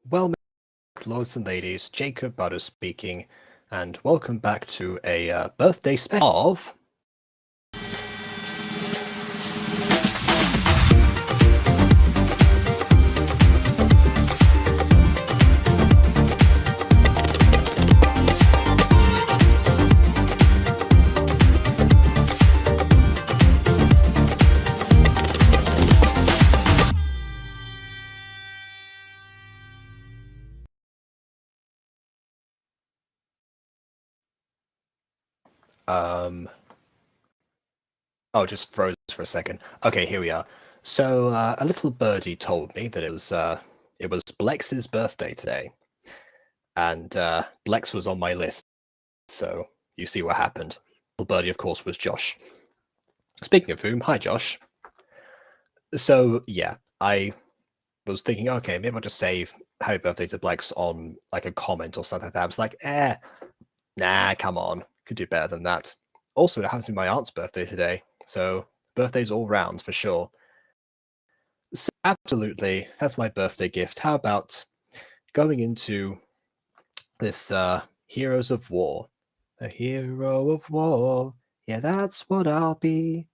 Well, lords and ladies, Jacob Butter speaking, and welcome back to a birthday special of. Oh, just froze for a second. Okay, here we are. So a little birdie told me that it was Blex's birthday today, and Blex was on my list. So you see what happened. Little birdie, of course, was Josh. Speaking of whom, hi Josh. So yeah, I was thinking, okay, maybe I'll just say happy birthday to Blex on like a comment or something like that. I was like, nah, come on, could do better than that. Also, it happens to be my aunt's birthday today, so birthdays all round for sure. So absolutely, that's my birthday gift. How about going into this Heroes of War? A hero of war, yeah, that's what I'll be.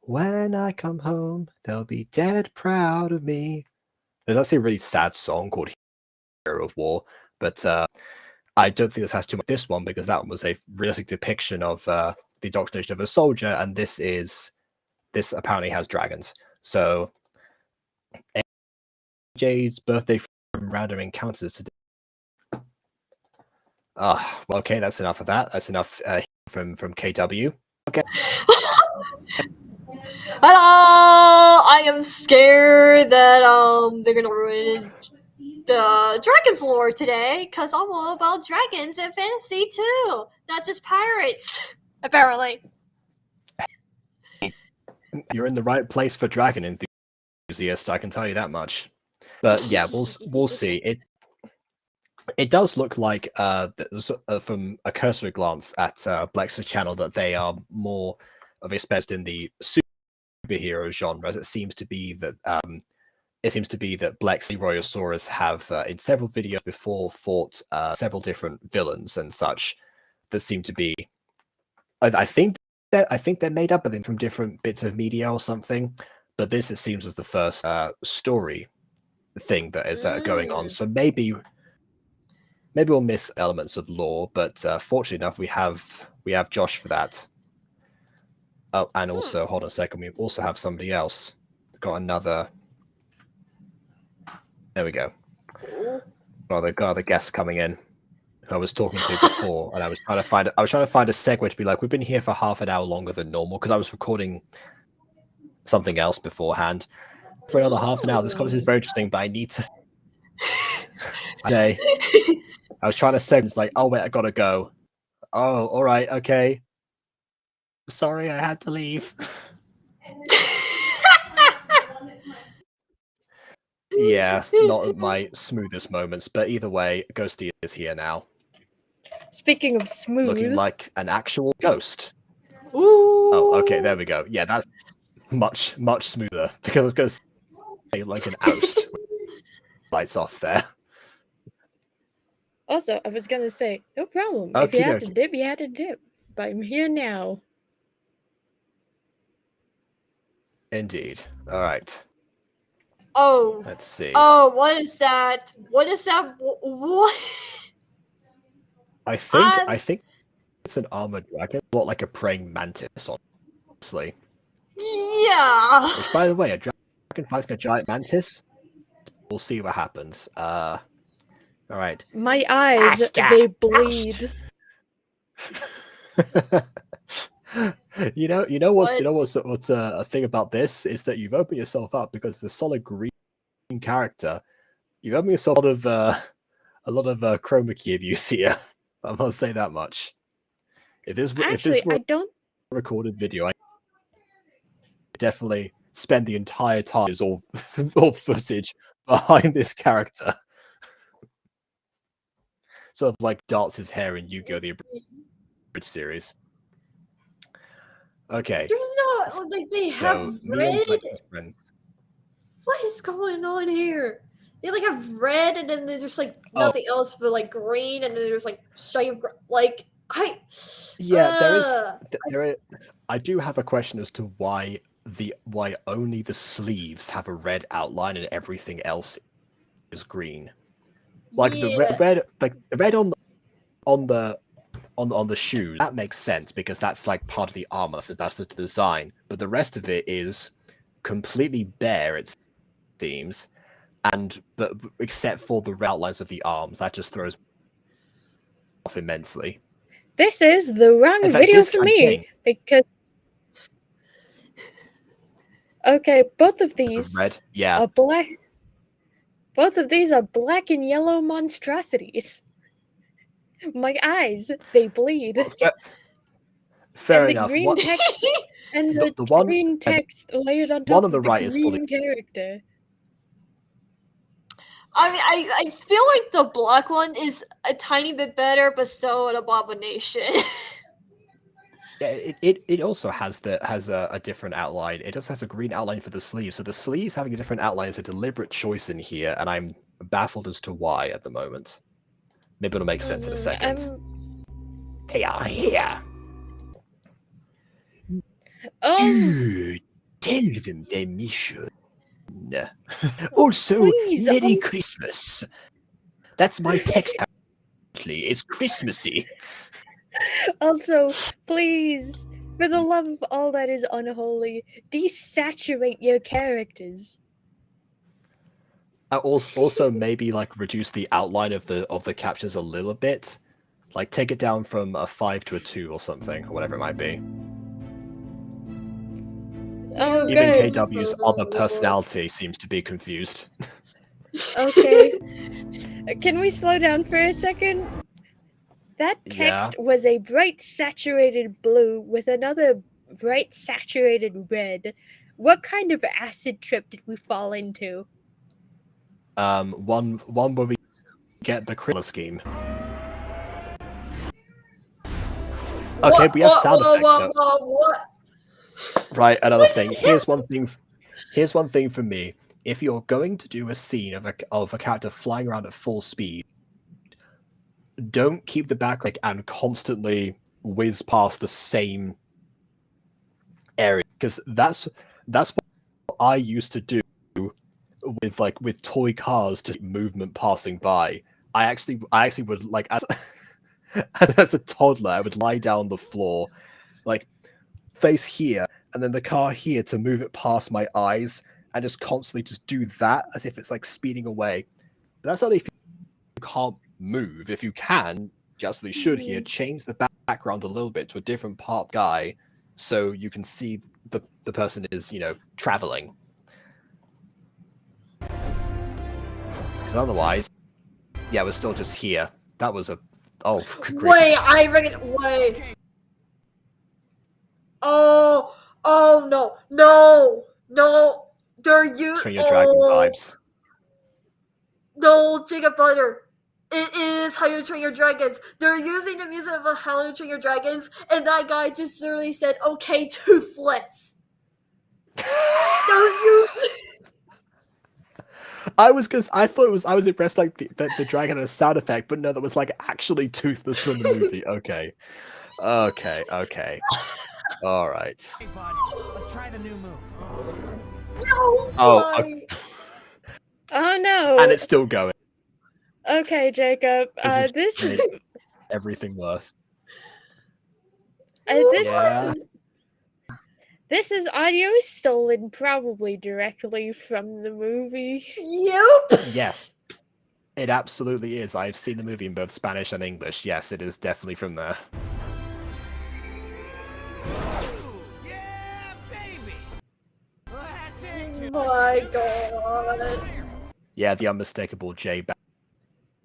When I come home, they'll be dead proud of me. There's actually a really sad song called Hero of War, but I don't think this has too much this one because that one was a realistic depiction of the indoctrination of a soldier, and this apparently has dragons. So AJ's birthday from random encounters today. Well, okay, that's enough of that. That's enough from KW. Okay. Hello! I am scared that they're gonna ruin the dragons lore today, cause I'm all about dragons and fantasy too, not just pirates. Apparently. You're in the right place for dragon enthusiast, I can tell you that much. But yeah, we'll see. It does look like from a cursory glance at Blex's channel that they are more of a specialist in the superhero genre. It seems to be that Blex and Royosaurus have in several videos before fought several different villains and such that seem to be. I think they're made up of them from different bits of media or something. But this, it seems, was the first story thing that is going on. So maybe we'll miss elements of lore, but fortunately enough, we have Josh for that. Oh, and also, hold on a second, we also have somebody else. We've got another. There we go. Other guests coming in who I was talking to before, and I was trying to find a segue to be like, we've been here for half an hour longer than normal because I was recording something else beforehand. For another half an hour, this conversation is very interesting, but I need to. Okay. I was trying to say, it's like, oh wait, I gotta go. Oh, all right, okay. Sorry, I had to leave. Yeah, not my smoothest moments, but either way, Ghosty is here now. Speaking of smooth, looking like an actual ghost. Ooh. Oh, okay, there we go. Yeah, that's much smoother because I was going to say like an oust. Lights off there. Also, I was gonna say, no problem. Okey if you had to dokey. dip, you had to dip. But I'm here now. Indeed. All right. Oh. Let's see. Oh, what is that? What is that? What? I think it's an armored dragon, not like a praying mantis, honestly. Yeah. Which, by the way, a dragon fighting a giant mantis. We'll see what happens. All right. My eyes, they bleed. You know what's a thing about this is that you've opened yourself up because the solid green character. You've opened yourself a lot of chroma key abuse here. I'm gonna say that much. If this were I don't a recorded video, I definitely spend the entire time as all footage behind this character. Sort of like darts his hair in Yu-Gi-Oh! The Abridged series. Okay. There's no like they have red. What What is going on here? They like have red, and then there's just like Oh. nothing else but like green, and then there's like shiny like I. Yeah, I do have a question as to why only the sleeves have a red outline and everything else is green. Like the red on the shoes, that makes sense because that's like part of the armor, so that's the design. But the rest of it is completely bare, it seems, but except for the outlines of the arms, that just throws off immensely. This is the wrong In fact, video this for kind of me thing. because. Okay, both of It's these red, yeah. are black. Both of these are black and yellow monstrosities. My eyes, they bleed. Well, fair and the enough. green text and the one, green text layered on one top on the of the right is fully. green character. I mean, I feel like the black one is a tiny bit better, but still an abomination. Yeah, it also has a different outline. It just has a green outline for the sleeves. So the sleeves having a different outline is a deliberate choice in here, and I'm baffled as to why at the moment. Maybe it'll make sense in a second. They are here. Tell them their mission. Also, please, Merry Christmas. That's my text. Apparently, it's Christmassy. Also, please, for the love of all that is unholy, desaturate your characters. Also, maybe like reduce the outline of the captures a little bit, like take it down from a 5 to a 2 or something, or whatever it might be. Oh, Even good. KW's other personality seems to be confused. Okay. Can we slow down for a second? That text was a bright saturated blue with another bright saturated red. What kind of acid trip did we fall into? One where we get the color scheme. Okay, we have sound effects. What? Right, another thing. Here's one thing for me. If you're going to do a scene of a character flying around at full speed, don't keep the background and constantly whiz past the same area, because that's what I used to do with toy cars, to movement passing by. I actually would, like, as a toddler, I would lie down on the floor, like face here, and then the car here to move it past my eyes, and just constantly just do that as if it's like speeding away. But that's only if you can't move. If you can, you absolutely should here change the background a little bit to a different part guy, so you can see the person is, traveling. Because otherwise, yeah, we're still just here. That was a great. Wait. Oh no! They're Train Your Dragon vibes. No, Jacob Butter. It is How You Train Your Dragons. They're using the music of How You Train Your Dragons, and that guy just literally said, "Okay, toothless." They're using. I was impressed, like the dragon had a sound effect, but no, that was like actually toothless from the movie. Okay. All right. Hey, bud, let's try the new move. No. Oh no! And it's still going. Okay, Jacob. This is everything worse. This is audio stolen, probably directly from the movie. Yep. Yes, it absolutely is. I've seen the movie in both Spanish and English. Yes, it is definitely from there. Yeah, baby. That's it. My God. Yeah, the unmistakable J.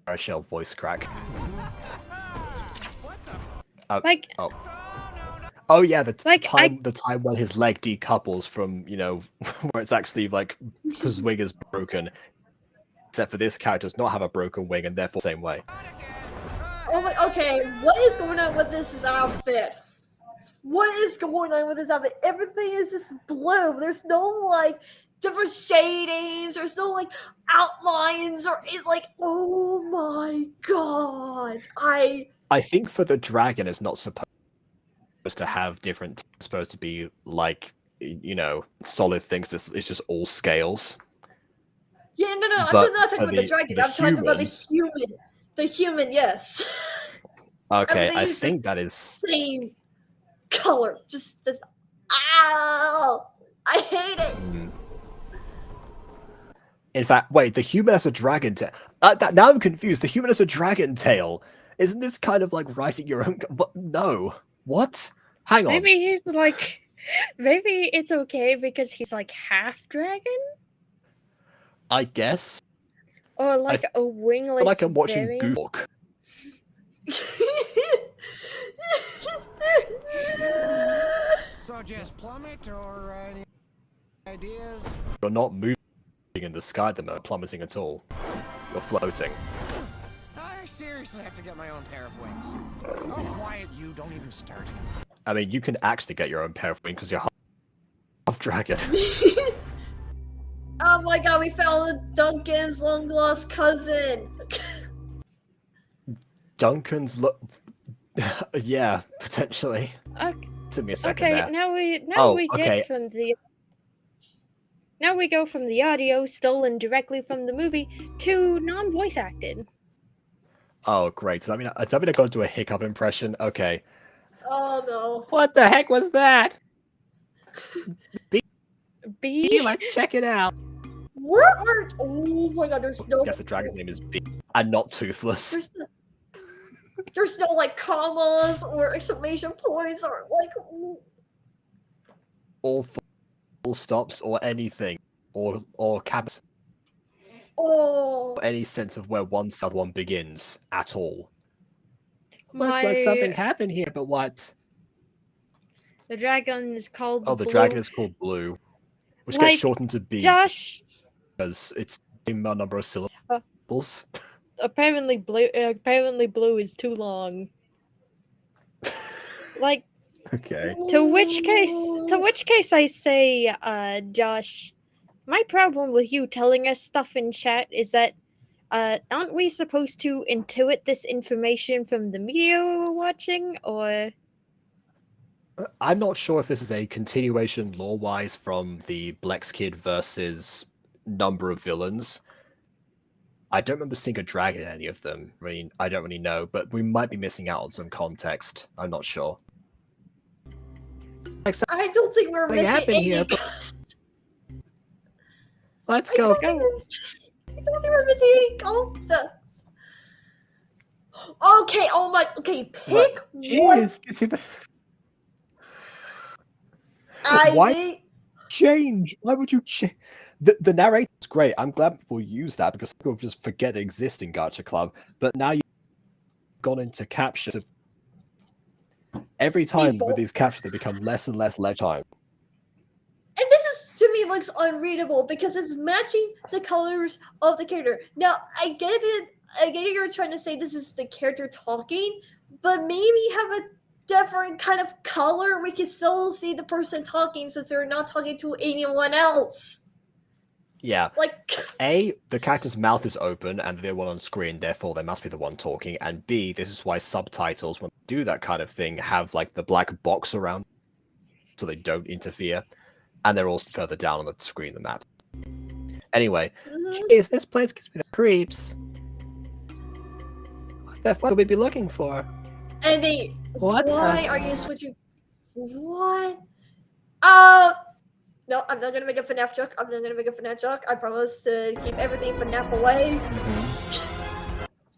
Baruchel voice crack. Oh yeah, the time when his leg decouples from, where it's actually like his wing is broken. Except for this character does not have a broken wing, and therefore the same way. Oh my, okay, what is going on with this outfit? What is going on with this outfit? Everything is just blue. There's no like different shadings. There's no like outlines or it's like, oh my god! I think for the dragon, it's not supposed to have different. It's supposed to be like, you know, solid things. It's just all scales. Yeah, no, I'm But not talking for about the dragon. I'm talking about the human. The human, yes. Okay, Everything I is think just that is. same color. Just this. Ow! I hate it. In fact, wait, the human has a dragon tail. Now I'm confused. The human has a dragon tail. Isn't this kind of like writing your own? But no. What? Hang on. Maybe he's like, maybe it's okay because he's like half dragon, I guess. or like a wingless. Like I'm watching variant. Goofy. So just plummet or any ideas? You're not moving in the sky at the moment, plummeting at all. You're floating. I seriously have to get my own pair of wings. Oh, quiet you, don't even start. I mean, you can actually get your own pair of wings because you're half dragon. Oh my god, we found Duncan's long lost cousin. Duncan's look. Yeah, potentially. Okay. Took me a second Okay, there. now we okay. get from the. Now we go from the audio stolen directly from the movie to non-voice acted. Oh, great. Does that mean I got to do a hiccup impression? Okay. Oh no. What the heck was that? B. Let's check it out. Where are? Oh my god, there's no. I guess the dragon's name is B, and not Toothless. There's no like commas or exclamation points or like. Or full stops or anything, or caps. Oh. Or any sense of where one start, one begins at all. Looks like something happened here, but what? The dragon is called. Oh, the Blue. dragon is called Blue, which Like, gets shortened to B Josh. because it's the same number of syllables. Apparently, blue is too long. Like. Okay. To which case I say, Josh, my problem with you telling us stuff in chat is that, aren't we supposed to intuit this information from the media we're watching, or? I'm not sure if this is a continuation lore-wise from the Blex Kid versus number of villains. I don't remember seeing a dragon in any of them. I mean, I don't really know, but we might be missing out on some context. I'm not sure. I don't think we're missing any. Here, Let's go. I don't think we're missing any context. Okay. Oh my. Okay. Pick one. Why change? Why would you change? The narrator's great. I'm glad people use that because people just forget it exists in Gacha Club. But now you've gone into capture. Every time with these captures, they become less and less ledge time. And this is, to me, looks unreadable because it's matching the colors of the character. Now, I get it. I get it. You're trying to say this is the character talking, but maybe have a different kind of color. We can still see the person talking since they're not talking to anyone else. Yeah. Like, A, the character's mouth is open and they're one on screen, therefore they must be the one talking. And B, this is why subtitles, when they do that kind of thing, have like the black box around so they don't interfere. And they're also further down on the screen than that. Anyway, jeez, this place gives me the creeps. What the fuck would we be looking for? and they. What? Why are you switching? What? No, I'm not gonna make a FNAF joke. I'm not gonna make a FNAF joke. I promise to keep everything FNAF away.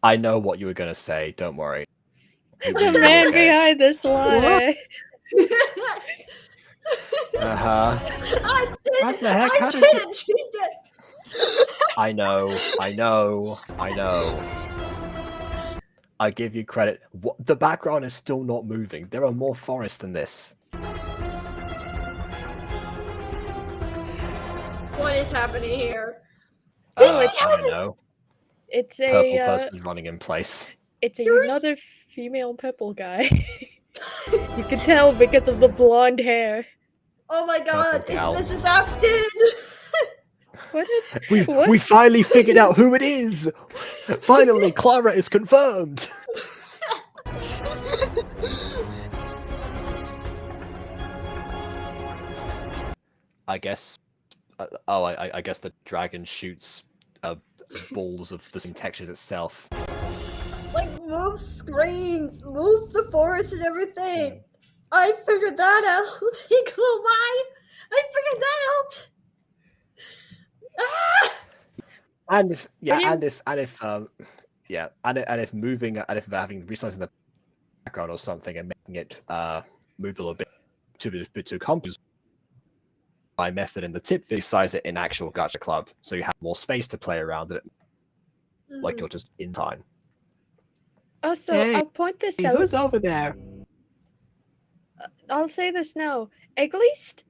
I know what you were gonna say. Don't worry. The man behind this lie. I did. What the heck? I didn't. She did. I know. I give you credit. The background is still not moving. There are more forests than this. What is happening here? I don't know. It's Purple a person running in place. it's another female purple guy. You can tell because of the blonde hair. Oh my god, Purple gal. it's Mrs. Afton! What? We finally figured out who it is. Finally, Clara is confirmed. I guess. I guess the dragon shoots balls of the same textures itself. Like, move screens, move the forest and everything. I figured that out. Eagle Mind! I figured that out! Ah! And if moving and if having resizing the background or something and making it move a little bit too complex, my method in the tip size it in actual Gacha Club, so you have more space to play around it, like you're just in time. Also, Hey, I'll point this out. Who's over there? I'll say this now. At least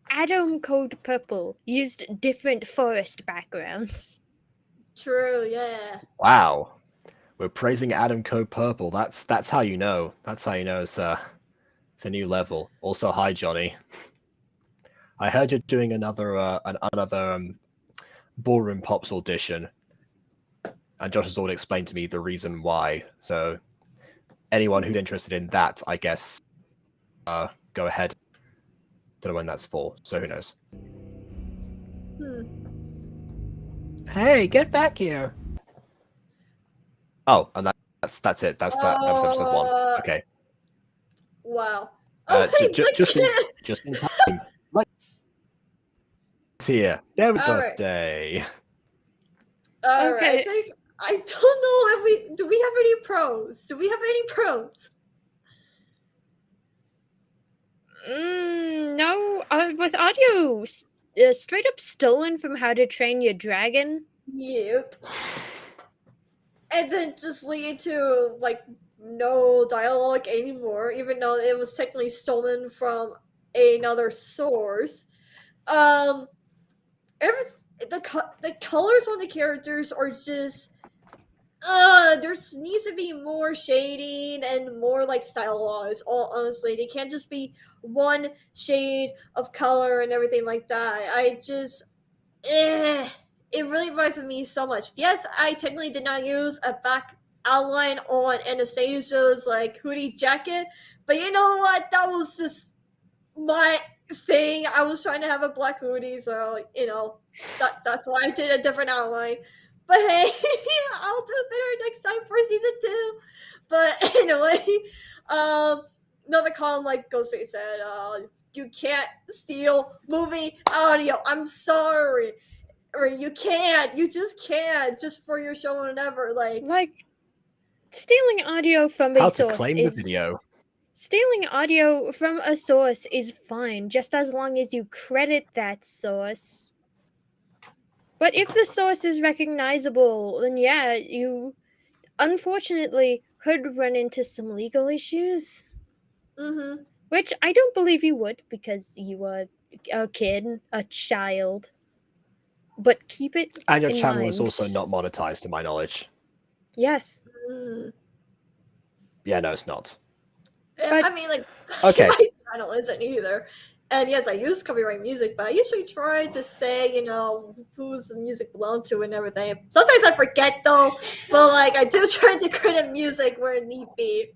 Adam Code Purple used different forest backgrounds. True, yeah. Wow, we're praising Adam Code Purple. That's how you know. That's how you know it's a new level. Also, hi Johnny. I heard you're doing another Ballroom Pops audition, and Josh has already explained to me the reason why. So, anyone who's interested in that, I guess, go ahead. Don't know when that's for, so who knows? Hey, get back here! Oh, and that's it. That was episode 1. Okay. Wow. Just in time. Here. Their birthday. Alright, Okay. I think I don't know if do we have any pros? Do we have any pros? No. With audio straight up stolen from How to Train Your Dragon. Yep. And then just lead to like no dialogue anymore, even though it was technically stolen from another source. The colors on the characters are just there needs to be more shading and more like stylized. Honestly, they can't just be one shade of color and everything like that. It really reminds me so much. Yes, I technically did not use a back outline on Anastasia's like hoodie jacket, but you know what? That was just my thing. I was trying to have a black hoodie, so that's why I did a different outline. But hey, I'll do better next time for season 2. But anyway, another column like Ghostface said, you can't steal movie audio. I'm sorry. Or you can't. You just can't. Just for your show and ever. Like stealing audio from a How to source claim is the video. stealing audio from a source is fine, just as long as you credit that source. But if the source is recognizable, then yeah, you unfortunately could run into some legal issues. Mm-hmm. Which I don't believe you would, because you are a kid, a child. But keep it And your in channel mind. is also not monetized, to my knowledge. Yes. Yeah, no, it's not. But- I mean, like, Okay. my channel isn't either. And yes, I use copyright music, but I usually try to say, whose the music belonged to and everything. Sometimes I forget though, but like I do try to credit music where need be,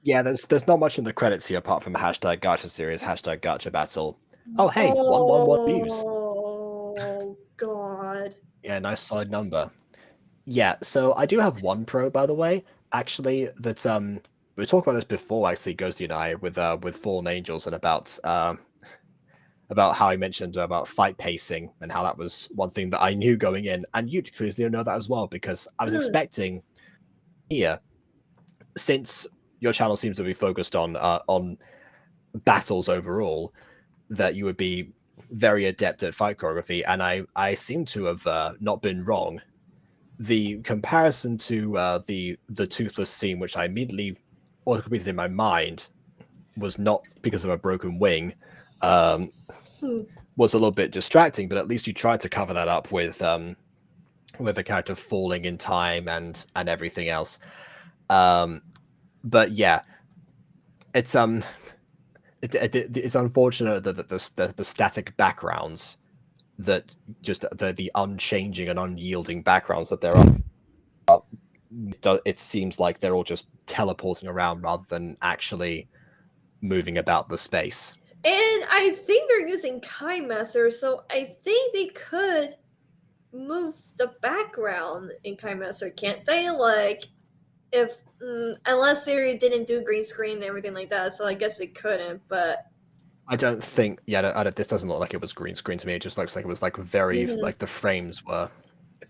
Yeah, there's not much in the credits here apart from hashtag Gacha series, hashtag Gacha battle. Oh hey, 111 views. Oh god. Yeah, nice solid number. Yeah, so I do have one pro, by the way. Actually, that we talked about this before. Actually, Ghosty and I with Fallen Angels and about how I mentioned about fight pacing and how that was one thing that I knew going in, and you clearly know that as well because I was expecting here, since your channel seems to be focused on battles overall, that you would be very adept at fight choreography, and I seem to have not been wrong. The comparison to the toothless scene, which I immediately autocompleted in my mind, was not because of a broken wing. Was a little bit distracting, but at least you tried to cover that up with the character falling in time and everything else. But yeah, it's it's unfortunate that the static backgrounds that just the unchanging and unyielding backgrounds that there are, it seems like they're all just teleporting around rather than actually moving about the space. And I think they're using KaiMaster, so I think they could move the background in KaiMaster, can't they? Like, if unless they didn't do green screen and everything like that, so I guess they couldn't. But I don't think. Yeah, this doesn't look like it was green screen to me. It just looks like it was like very like the frames were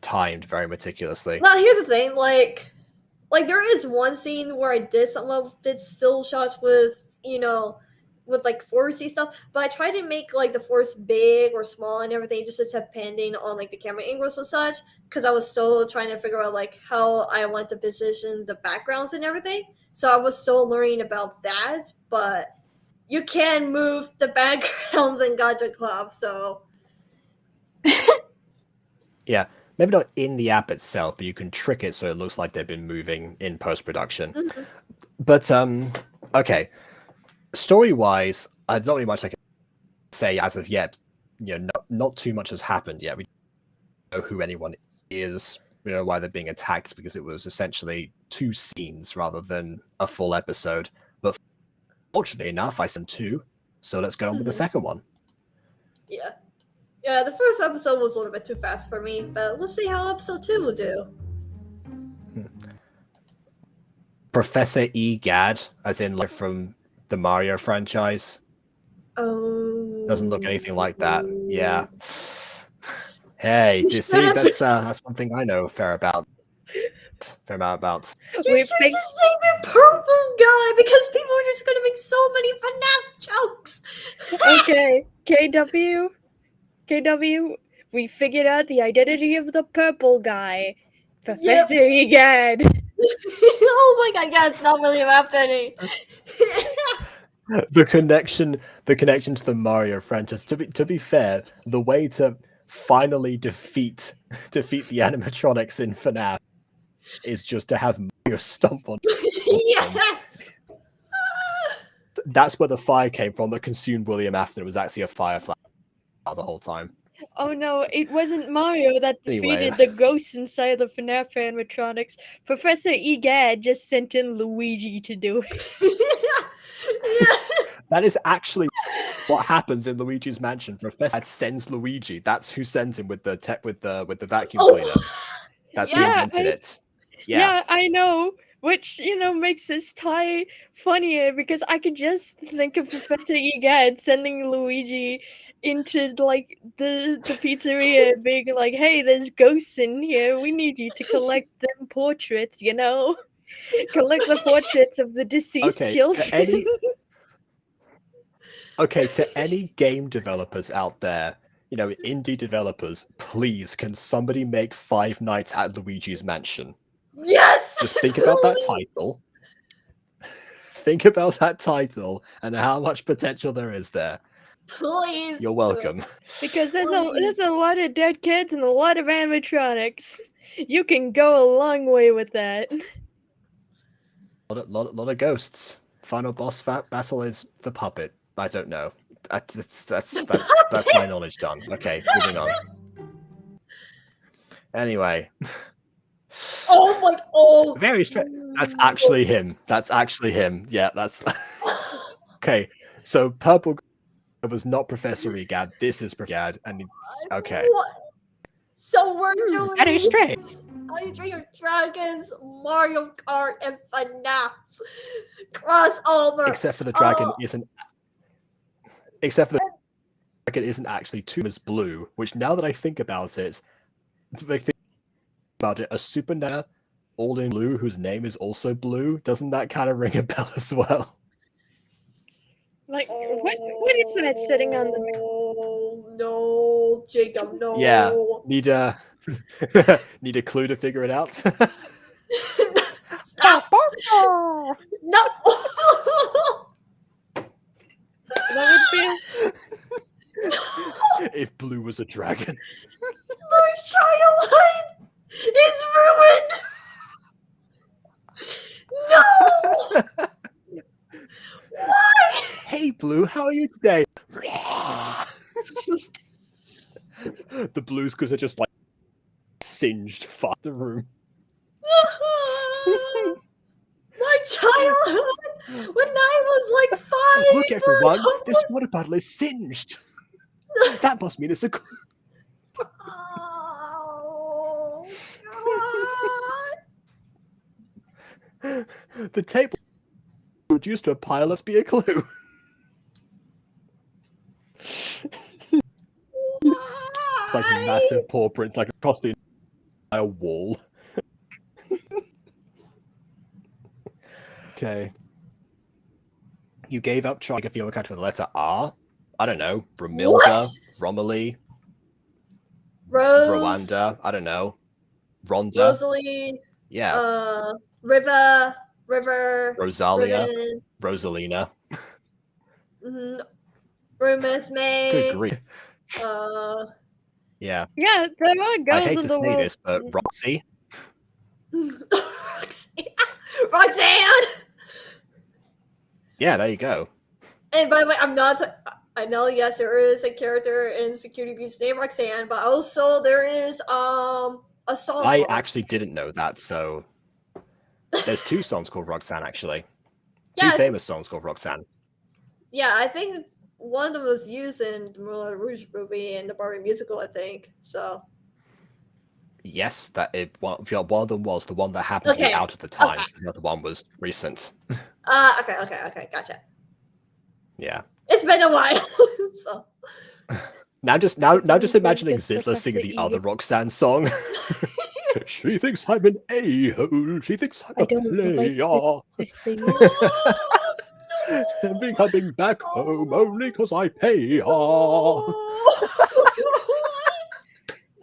timed very meticulously. Well, here's the thing, like there is one scene where I did still shots with with like foresty stuff, but I tried to make like the forest big or small and everything, just depending on like the camera angles and such, because I was still trying to figure out like how I want to position the backgrounds and everything. So I was still learning about that, but you can move the backgrounds in Gacha Club, so Yeah, maybe not in the app itself, but you can trick it so it looks like they've been moving in post-production. But okay, story-wise, not really much I can say as of yet. Not too much has happened yet. We don't know who anyone is. We don't know why they're being attacked, because it was essentially 2 scenes rather than a full episode. But fortunately enough, I sent 2, so let's get on with the second one. yeah. Yeah, the first episode was a little bit too fast for me, but we'll see how episode 2 will do. Professor Egad, as in like from the Mario franchise. Oh. Doesn't look anything like that. Yeah. Hey, do you see? That's one thing I know fair amount about. You should just name it Purple Guy, because people are just gonna make so many FNAF jokes. Okay, KW, we figured out the identity of the purple guy, Professor Egad. Oh my god, yeah, it's not really about any. The connection to the Mario franchise. To be fair, the way to finally defeat the animatronics in FNAF is just to have Mario stomp on. Yes. That's where the fire came from that consumed William Afton. It was actually a firefly the whole time. Oh no, it wasn't Mario that defeated Anyway. the ghosts inside the FNAF animatronics. Professor Egad just sent in Luigi to do it. That is actually what happens in Luigi's Mansion. Professor sends Luigi. That's who sends him with the vacuum cleaner. That's who invented it. Yeah, I know. Which, makes this tie funnier, because I could just think of Professor Egad sending Luigi into like the pizzeria, being like, "Hey, there's ghosts in here. We need you to collect them portraits. Collect the portraits of the deceased children." To any game developers out there, indie developers, please, can somebody make Five Nights at Luigi's Mansion? Yes. Just think about that title. Think about that title and how much potential there is there. Please. You're welcome. Because there's a lot of dead kids and a lot of animatronics. You can go a long way with that. A lot of ghosts. Final boss battle is the puppet. I don't know. That's my knowledge done. Okay, moving on. Anyway. Oh my! Oh. Very strange. That's actually him. Yeah, that's. Okay, so Purple was not Professor Egad. This is Egad, and okay. What? So we're doing. That is strange. Dream Dragons, Mario Kart, and FNAF crossover. Except for the dragon isn't. Except for the dragon isn't actually two as blue. Which, now that I think about it, a super all in blue whose name is also blue, doesn't that kind of ring a bell as well? Like, what is that sitting on the... Oh no, Jacob, no. Yeah, need a clue to figure it out. Stop. No. That would be... If blue was a dragon. My child line is ruined. No. Why? Hey Blue, how are you today? The blues because they're just like singed fuck the room. My childhood when I was like 5. Look, everyone, this water bottle is singed. That must mean it's a clue. Oh, God. The table reduced to a pile must be a clue. It's like massive paw prints, like across the entire wall. Okay. You gave up trying a female character with the letter R? I don't know. Romilda, Romilly, Rose, Rwanda, I don't know. Rhonda. Rosalie, Yeah. River, Rosalia, Riven, Rosalina. Rumus May. Good grief. Yeah. Yeah, there are girls I hate in to the say world. this, but Roxy. Roxanne. Yeah, there you go. And by the way, I know, yes, there is a character in Security Breach named Roxanne, but also there is a song. I actually didn't know that, so there's 2 songs called Roxanne, actually. 2 famous songs called Roxanne. Yeah, I think one of them was used in the Moulin Rouge movie and the Barbie musical, I think. So. Yes, one of them was the one that happened to be out at the time. Okay. The other one was recent. Okay, gotcha. Yeah. It's been a while, so. Now just imagining Zidler singing the other Roxanne song. She thinks I'm an a-hole. She thinks I'm a player. And be coming back home only because I pay her.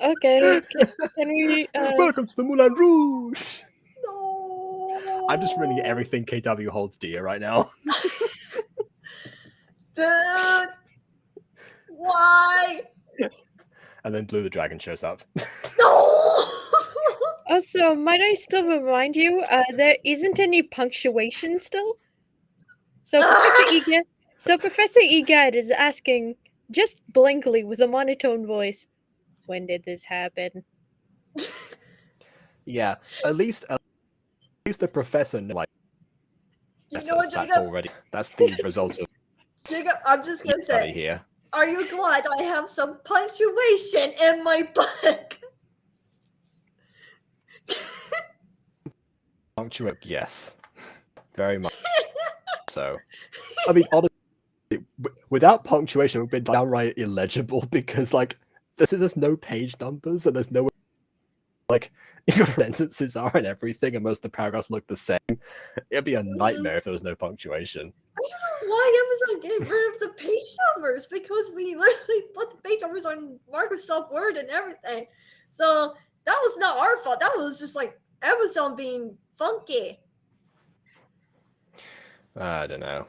Okay, can we... Welcome to the Moulin Rouge. No. I'm just running everything KW holds dear right now. Dude, why? And then Blue the Dragon shows up. No. Also, might I still remind you, there isn't any punctuation still. So Professor Egad is asking, just blankly with a monotone voice, when did this happen? Yeah, at least the professor knows, like, You know what, that's Jacob? already that's the result of Jacob, I'm just gonna say, here. are you glad I have some punctuation in my book? Punctuate, yes, very much so. I mean, honestly, without punctuation, it would have been downright illegible because, like, there's no page numbers and there's no, like, your sentences are and everything, and most of the paragraphs look the same. It'd be a nightmare if there was no punctuation. I don't know why Amazon getting rid of the page numbers, because we literally put the page numbers on Microsoft Word and everything. So that was not our fault. That was just like Amazon being funky. I don't know.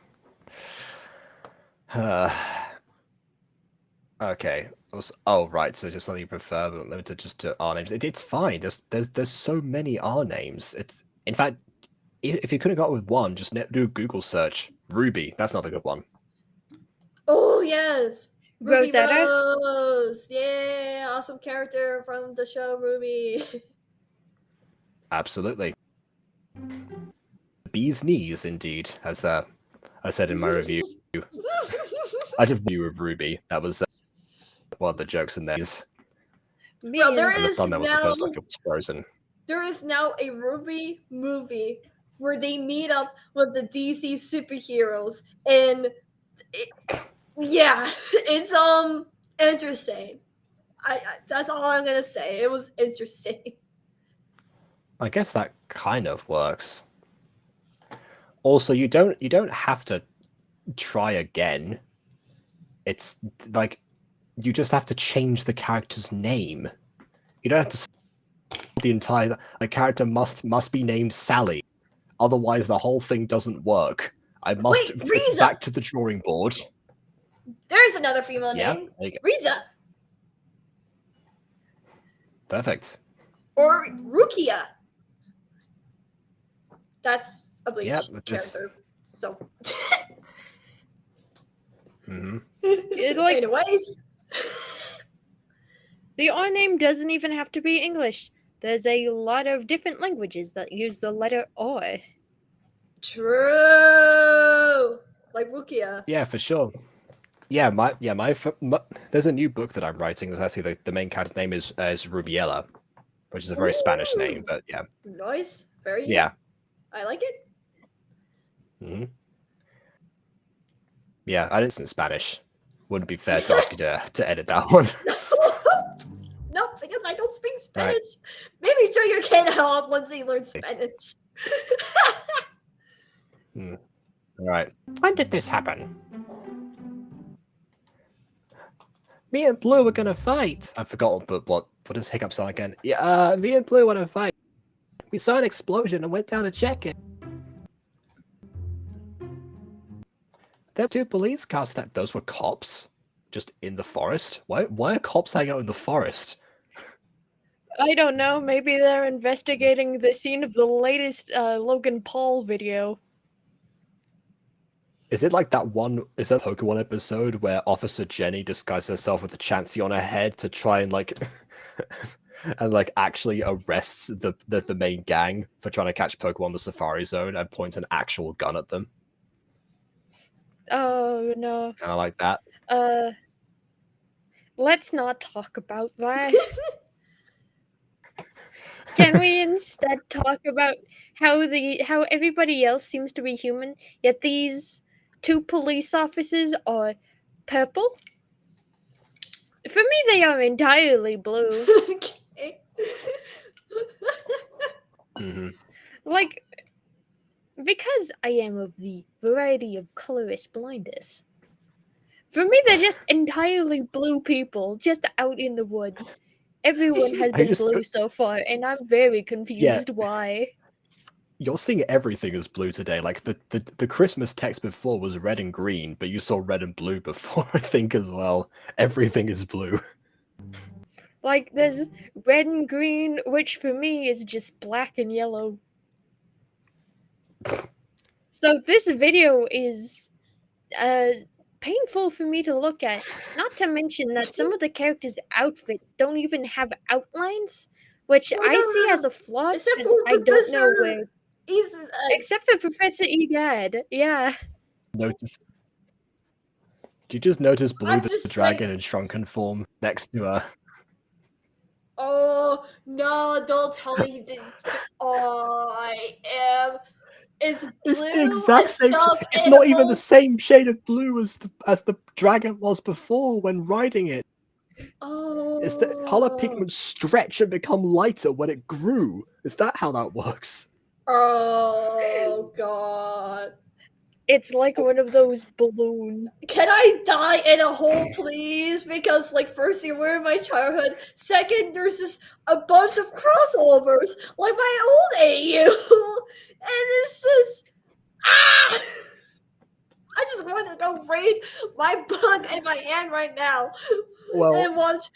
Okay. Oh, right. So just something you prefer, but limited just to R names. It's fine. There's so many R names. It's, in fact, if you couldn't have got with one, just do a Google search. Ruby. That's not a good one. Oh yes, Ruby Rosetta? Rose. Yeah, awesome character from the show Ruby. Absolutely. Bee's knees, indeed, as I said in my review. I did a review of Ruby. That was one of the jokes in there. Bro, there And the is thumbnail was supposed like it was frozen. There is now a Ruby movie where they meet up with the DC superheroes, and yeah, it's interesting. I that's all I'm gonna say. It was interesting. I guess that kind of works. Also, you don't have to try again. It's like you just have to change the character's name. You don't have to the entire character must be named Sally. Otherwise the whole thing doesn't work. I must Riza! back to the drawing board. There's another female name. Riza. Perfect. Or Rukia. That's a Bleach character. So Mm-hmm. Anyways. The R name doesn't even have to be English. There's a lot of different languages that use the letter R. True. Like Rukia. Yeah, for sure. Yeah, there's a new book that I'm writing. It's actually the main character's name is Rubiela, which is a very Spanish name, but yeah. Nice. Very. Yeah. I like it. Hmm. Yeah, I didn't speak Spanish. Wouldn't be fair to ask you to edit that one. No, because I don't speak Spanish. Right. Maybe show your kid how once he learns Spanish. All right. When did this happen? Me and Blue were gonna fight. I forgot what does Hiccup sound again? Yeah, me and Blue want to fight. We saw an explosion and went down to check it. There were 2 police cars that those were cops, just in the forest. Why are cops hanging out in the forest? I don't know. Maybe they're investigating the scene of the latest Logan Paul video. Is it like that one? Is that Pokemon episode where Officer Jenny disguises herself with a Chansey on her head to try and like, and like actually arrests the main gang for trying to catch Pokemon in the Safari Zone and points an actual gun at them? Oh no. Kind of like that. Let's not talk about that. Can we instead talk about how everybody else seems to be human, yet these 2 police officers are purple? For me, they are entirely blue. Okay. Mm-hmm. Like, because I am of the variety of colorist blindness, for me, they're just entirely blue people, just out in the woods. Everyone has been blue so far, and I'm very confused why. You're seeing everything as blue today. Like the Christmas text before was red and green, but you saw red and blue before, I think, as well. Everything is blue. Like, there's red and green, which for me is just black and yellow. So this video is painful for me to look at. Not to mention that some of the characters' outfits don't even have outlines, which I see as a flaw. Except because for I don't know where. Professor. Except for Professor Egad, yeah. Notice. Did you just notice Blue I'm the just dragon saying- in shrunken form next to her? Oh no! Don't tell me he didn't. Oh, I am. It's blue It's the exact and same. stuff. It's not even the same shade of blue as the dragon was before when riding it. Oh. It's the color pigments stretch and become lighter when it grew. Is that how that works? Oh god. It's like one of those balloons. Can I die in a hole, please? Because, like, first you were in my childhood. Second, there's just a bunch of crossovers, like my old AU, and it's just I just want to go read my book in my hand right now and watch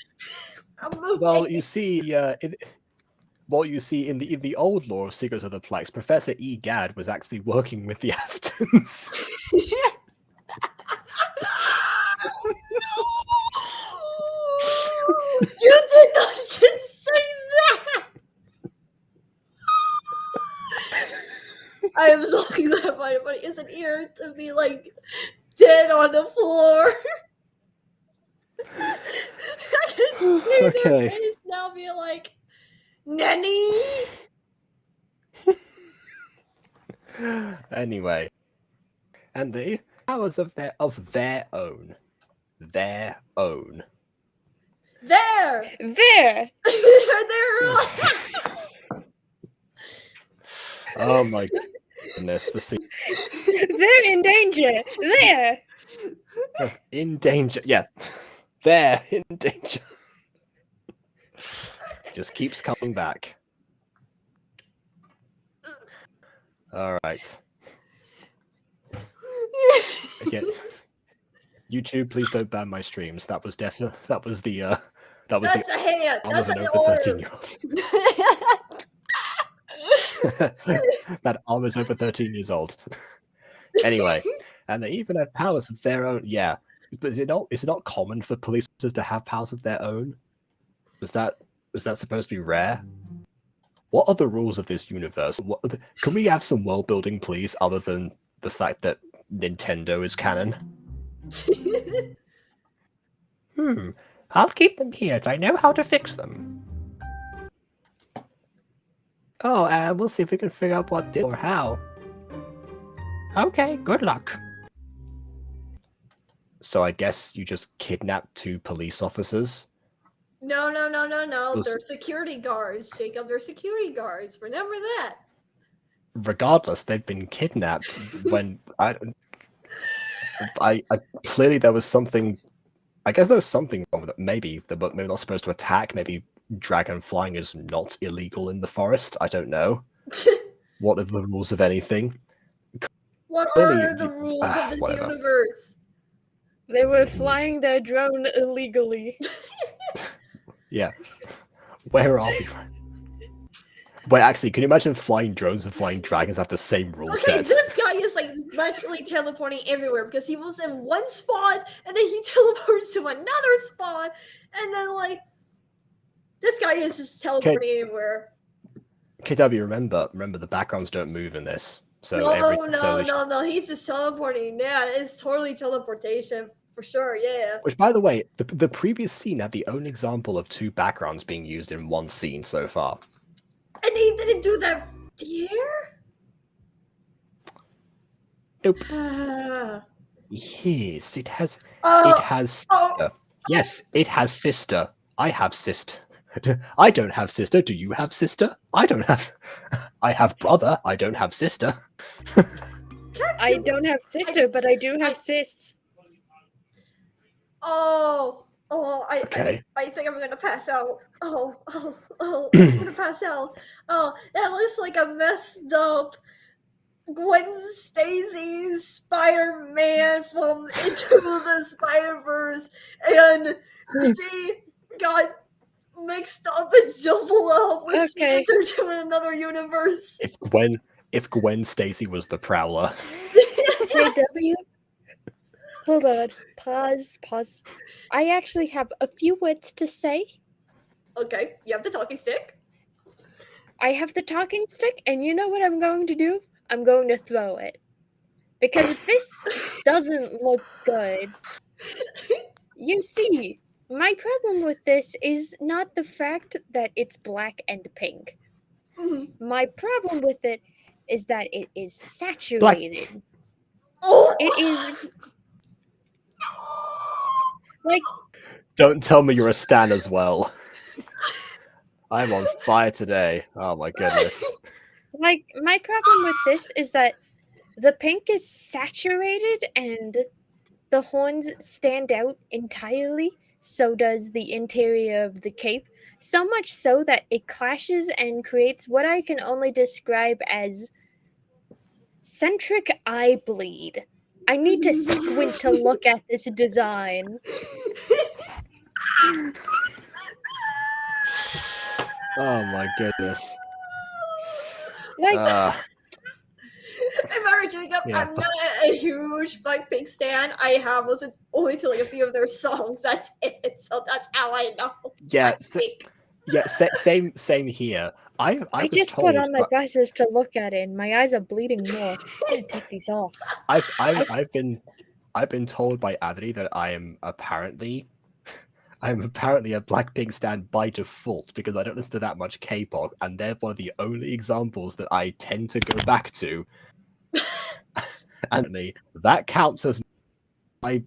a movie. Well, you see, in the old lore of Secrets of the Plex, Professor Egad was actually working with the Aftons. You did not just say that. I am so glad my body isn't here to be like dead on the floor. I can see their face now be like, Nanny. Anyway, and the powers of their own. There. They're Oh my goodness, the scene. They're in danger. There. In danger. Yeah. They're in danger. Just keeps coming back. All right. Again, YouTube, please don't ban my streams. That was That's the a hand. arm That's of an an over order. 13-year-old. That arm is over 13 years old. Anyway, and they even have powers of their own. Yeah, but is it not common for police officers to have powers of their own? Was that supposed to be rare? What are the rules of this universe? Can we have some world building, please, other than the fact that Nintendo is canon? I'll keep them here as I know how to fix them. Oh, we'll see if we can figure out what did or how. Okay, good luck. So I guess you just kidnapped 2 police officers? No. Was- They're security guards, Jacob. They're security guards. Remember that. Regardless, they've been kidnapped when I clearly there was something. I guess there was something wrong with it. Maybe they're not supposed to attack. Maybe dragon flying is not illegal in the forest. I don't know. What are the rules of anything? What Clearly, are the rules of this whatever. universe? They were flying their drone illegally. Yeah. Where are we? Wait, actually, can you imagine flying drones and flying dragons have the same rule Okay, sets? this guy is like magically teleporting everywhere because he was in one spot and then he teleports to another spot and then like this guy is just teleporting everywhere. KW, remember the backgrounds don't move in this. So No, he's just teleporting. Yeah, it's totally teleportation for sure. Yeah. Which, by the way, the previous scene had the only example of 2 backgrounds being used in one scene so far. And he didn't do that here? Nope. Yes, it has. It has sister. Yes, it has sister. I have sister. I don't have sister. Do you have sister? I don't have. I have brother. I don't have sister. I don't have sister, but I do have cysts. Okay. I think I'm gonna pass out. I'm gonna pass out. Oh, that looks like a messed up Gwen Stacy Spider-Man from Into the Spider-Verse, and she got mixed up and jumbled up when she entered to another universe. If Gwen Stacy was the Prowler. KW? Hold on. Pause. I actually have a few words to say. Okay, you have the talking stick. I have the talking stick, and you know what I'm going to do? I'm going to throw it. Because this doesn't look good. You see, my problem with this is not the fact that it's black and pink. My problem with it is that it is saturated. It is... Like... Don't tell me you're a stan as well. I'm on fire today. Oh my goodness. Like, my problem with this is that the pink is saturated and the horns stand out entirely. So does the interior of the cape. So much so that it clashes and creates what I can only describe as centric eye bleed. I need to squint to look at this design. Oh my goodness. Like, I'm very Jacob. Yeah. I'm not a huge Blackpink stan. I have listened only to like a few of their songs. That's it. So that's how I know. Yeah. Same here. I just put on my glasses to look at it, and my eyes are bleeding more. I'm gonna take these off. I've been told by Adri that I'm apparently a Blackpink stan by default because I don't listen to that much K-pop, and they're one of the only examples that I tend to go back to. And that counts as my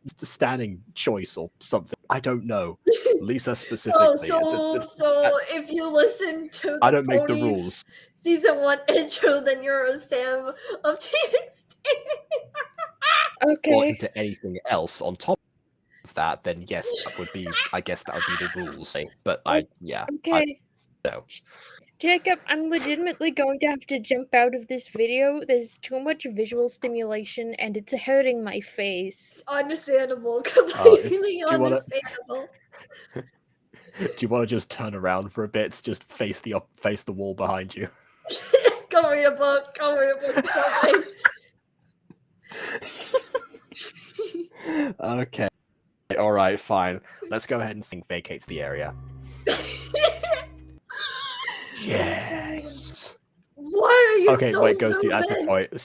standing choice or something. I don't know. Lisa specifically. So if you listen to the I don't make the rules. Season 1 intro, then you're a stan of TXT. Okay. Or into anything else on top of that, then yes, that would be. I guess that would be the rules. But Okay. No. Jacob, I'm legitimately going to have to jump out of this video. There's too much visual stimulation, and it's hurting my face. Understandable. Completely understandable. Do you want to just turn around for a bit? Just face the wall behind you. Go read a book. Go read a book or something. Okay. All right, fine. Let's go ahead and sing vacates the area. Yes. Why are you Okay, so wait, Ghosty, zoomed that's the in? point.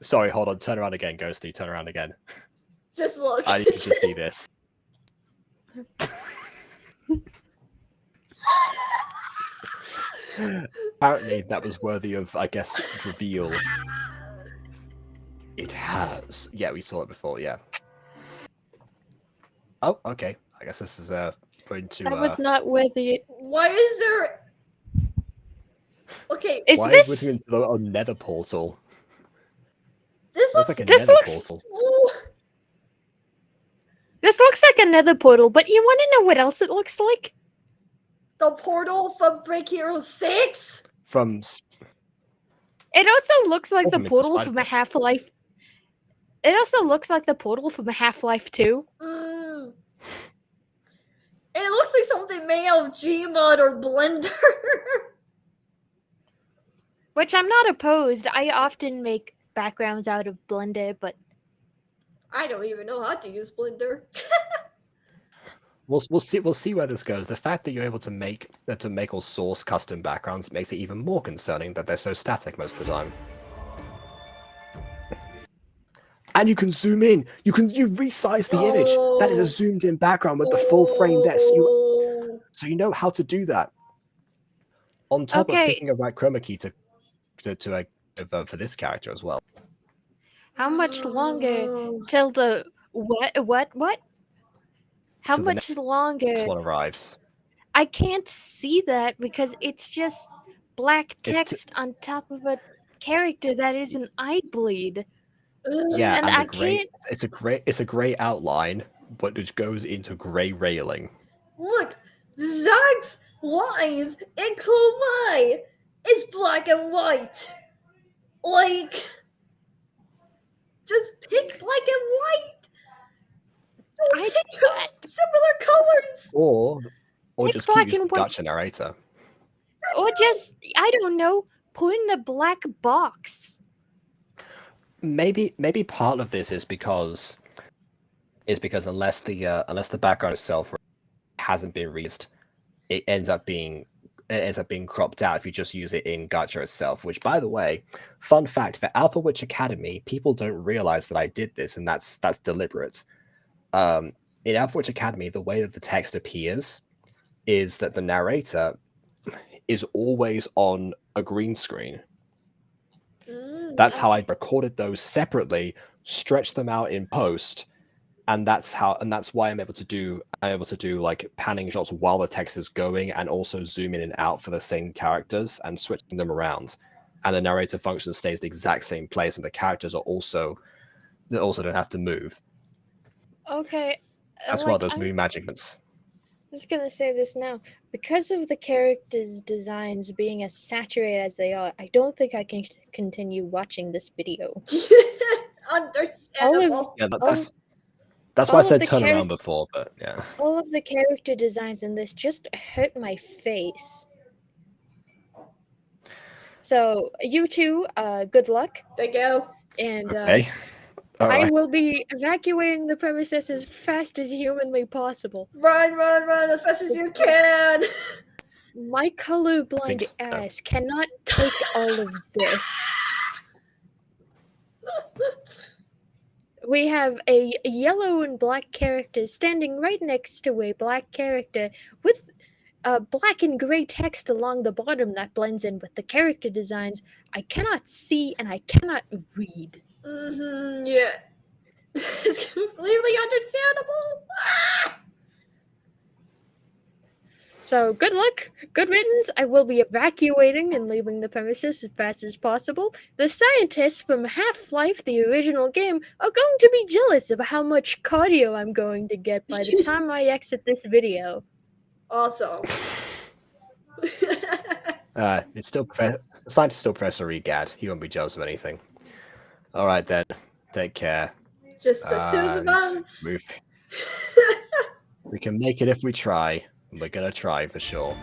Sorry, hold on. Turn around again, Ghosty. Turn around again. Just look. I need you to see this. Apparently, that was worthy of, I guess, reveal. It has. Yeah, we saw it before, yeah. Oh, okay. I guess this is going to. That was not worthy. Why is there? Okay, Is why this? is it into the nether portal? this Looks looks. like a This nether looks- portal. Ooh, This looks like another portal, but you want to know what else it looks like? the portal from Break Hero 6. From It also looks like Oh, the from Into portal from a Spider-Verse. Half-Life. It also looks like the portal from a Half-Life 2. Mm. And it looks like something made out of Gmod or Blender. Which I'm not opposed. I often make backgrounds out of Blender, but I don't even know how to use Blender. We'll see where this goes. The fact that you're able to make or source custom backgrounds makes it even more concerning that they're so static most of the time. And you can zoom in. You resize the image. That is a zoomed in background with the full frame there. So you know how to do that. On top of Okay. picking a right chroma key for this character as well. how much longer till the what? How Till the much This longer? one arrives. I can't see that because it's just black It's text on top of a character that is an eye bleed. Yeah, And and I the gray. can't. It's a gray outline, but which goes into gray railing. Look, Zag's lines and Komai. It's black and white. Like, just pick black and white. Don't I- pick two similar colors. Or Pick just black keep using and white. Gacha narrator. Or just, I don't know, put in a black box. Maybe part of this is because unless the background itself hasn't been raised, it ends up being cropped out if you just use it in Gacha itself. Which, by the way, fun fact for Alpha Witch Academy, people don't realize that I did this, and that's deliberate. In Alpha Witch Academy, the way that the text appears is that the narrator is always on a green screen. That's how I recorded those separately, stretched them out in post, and that's why I'm able to do like panning shots while the text is going, and also zoom in and out for the same characters and switching them around. And the narrator function stays the exact same place, and the characters are also don't have to move. Okay. That's one of those movie magicments. I'm just gonna say this now. Because of the characters' designs being as saturated as they are, I don't think I can continue watching this video. Understandable. Yeah, that's why I all of said the turn around before, but yeah. All of the character designs in this just hurt my face. So you two, good luck. Thank you. And Okay. All I right. will be evacuating the premises as fast as humanly possible. Run as fast as you can. My colorblind so. ass cannot take all of this. We have a yellow and black character standing right next to a black character with black and gray text along the bottom that blends in with the character designs. I cannot see and I cannot read. Yeah. It's completely understandable. So good luck, good riddance. I will be evacuating and leaving the premises as fast as possible. The scientists from Half-Life, the original game, are going to be jealous of how much cardio I'm going to get by the time I exit this video. Awesome. It's still the scientist still Professor Egad. He won't be jealous of anything. All right then. Take care. Just the two of us. We can make it if we try. We're gonna try for sure.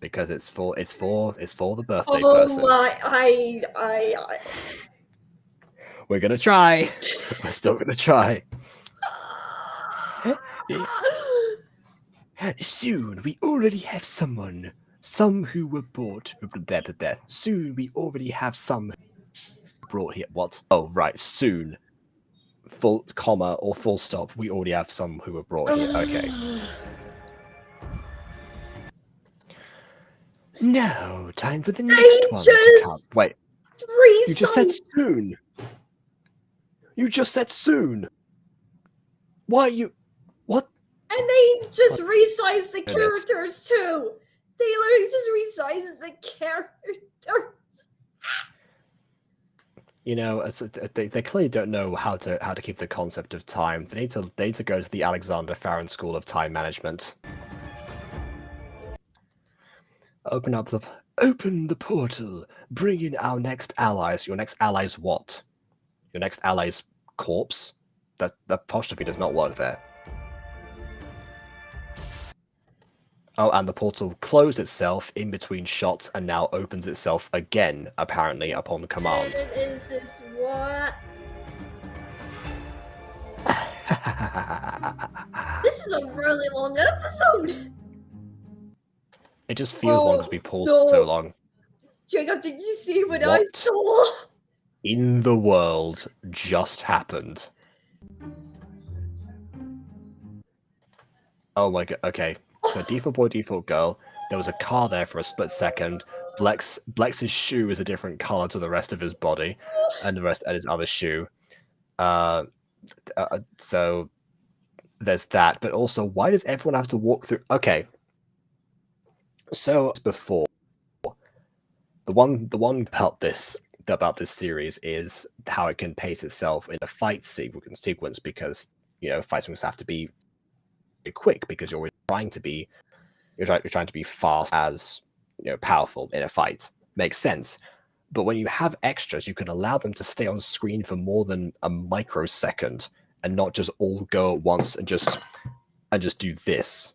Because it's for the birthday person. I We're gonna try. We're still gonna try. Soon we already have someone. Some who were brought. Soon we already have some brought here. What? Oh, right. Soon. Full comma or full stop. We already have some who were brought here. Okay. Now, time for the next one to come. Wait. You just said soon. You just said soon. Why you? What? And they just resized the characters too. They literally just resized the characters. You know, they clearly don't know how to keep the concept of time. They need to go to the Alexander Farron School of Time Management. Open the portal. Bring in our next allies. Your next allies what? Your next allies corpse? That apostrophe does not work there. Oh, and the portal closed itself in between shots and now opens itself again, apparently, upon command. Is this what? This is a really long episode. It just feels long because we paused so long. Jacob, did you see what I saw? In the world just happened? Oh my god, okay. So default boy, default girl. There was a car there for a split second. Blex's shoe is a different color to the rest of his body, and the rest of his other shoe. So there's that. But also, why does everyone have to walk through? Okay. So before, the one about this series is how it can pace itself in a fight sequence because fight sequences have to be quick because you're always trying to be fast as powerful in a fight. Makes sense. But when you have extras, you can allow them to stay on screen for more than a microsecond and not just all go at once and just do this.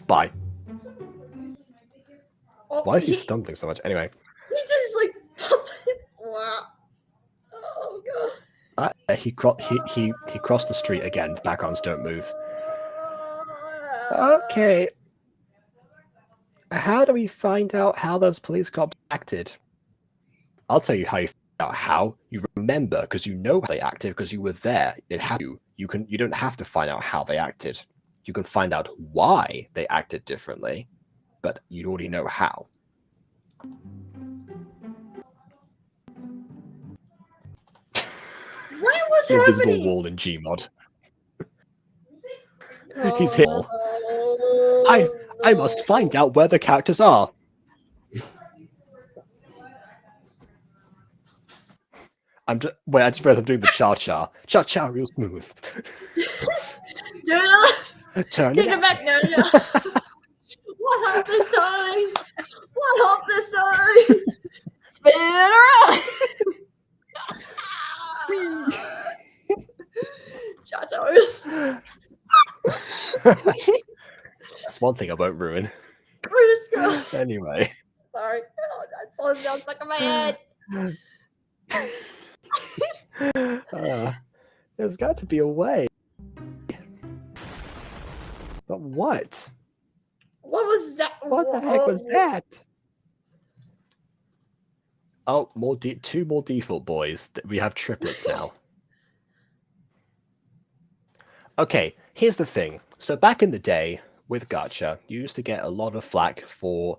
Bye. Why is he stumbling so much? Anyway. He just wow. Oh god. He crossed the street again. The backgrounds don't move. Okay. How do we find out how those police cops acted? I'll tell you how you find out how. You remember because you know how they acted because you were there. It had you. You don't have to find out how they acted. You can find out why they acted differently, but you already know how. What was the happening? Invisible wall in Gmod. He's here. I must find out where the characters are. I just realized I'm doing the cha-cha. Cha-cha real smooth. Turn it back. No. What up this time? Spin it around. Cha-cha real smooth. That's one thing I won't ruin. Anyway. Sorry. Oh, that song sounds stuck in my head. There's got to be a way. But what? What was that? What the heck was that? Oh, two more default boys. We have triplets now. Okay, here's the thing. So back in the day with Gacha, you used to get a lot of flack for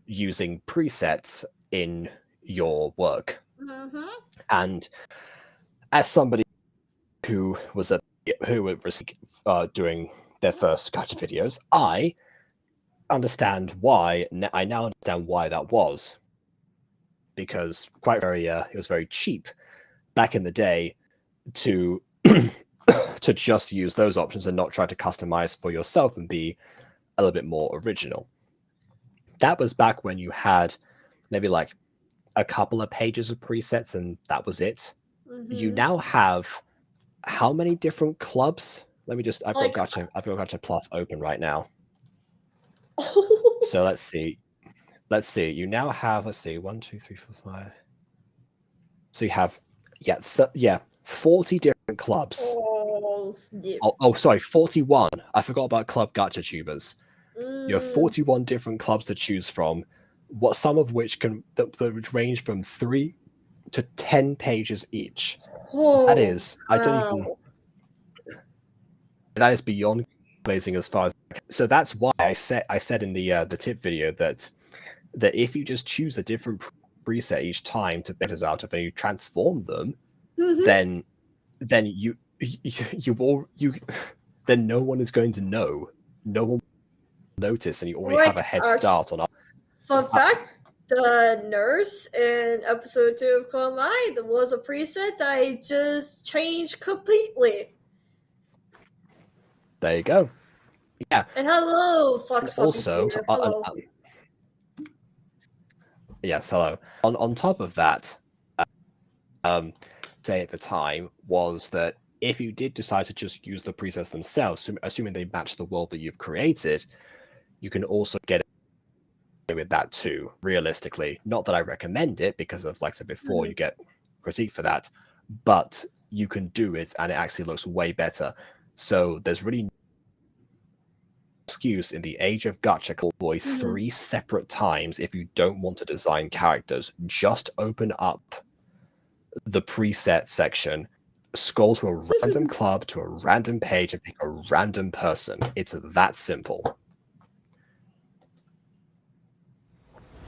using presets in your work. Mm-hmm. And as somebody who was doing their first Gacha videos, I now understand why that was. Because it was very cheap back in the day to to just use those options and not try to customize for yourself and be a little bit more original. That was back when you had maybe like a couple of pages of presets and that was it. Mm-hmm. You now have how many different clubs? I've got Gacha Plus open right now. So let's see. You now have 1, 2, 3, 4, 5. So you have 40 different clubs. Oh, snap. Sorry, 41. I forgot about Club Gacha tubers. You have 41 different clubs to choose from, some of which that range from 3 to 10 pages each. That is, I don't even. That is beyond blazing as far as. So that's why I said in the tip video that if you just choose a different preset each time to betters out of and you transform them, then then no one is going to know. No one will notice, and you already have a head start on. Fun fact: the nurse in episode 2 of Clone Light was a preset that I just changed completely. There you go. Yeah. And hello, Fox Puppies Also, here. Hello. Yes, hello. On top of that, say at the time was that if you did decide to just use the presets themselves, assuming they match the world that you've created, you can also get away with that too. Realistically, not that I recommend it because of, like I said before, you get critique for that, but you can do it and it actually looks way better. So there's really no excuse in the age of Gacha Boy 3 separate times if you don't want to design characters. Just open up the preset section, scroll to a random club, to a random page, and pick a random person. It's that simple.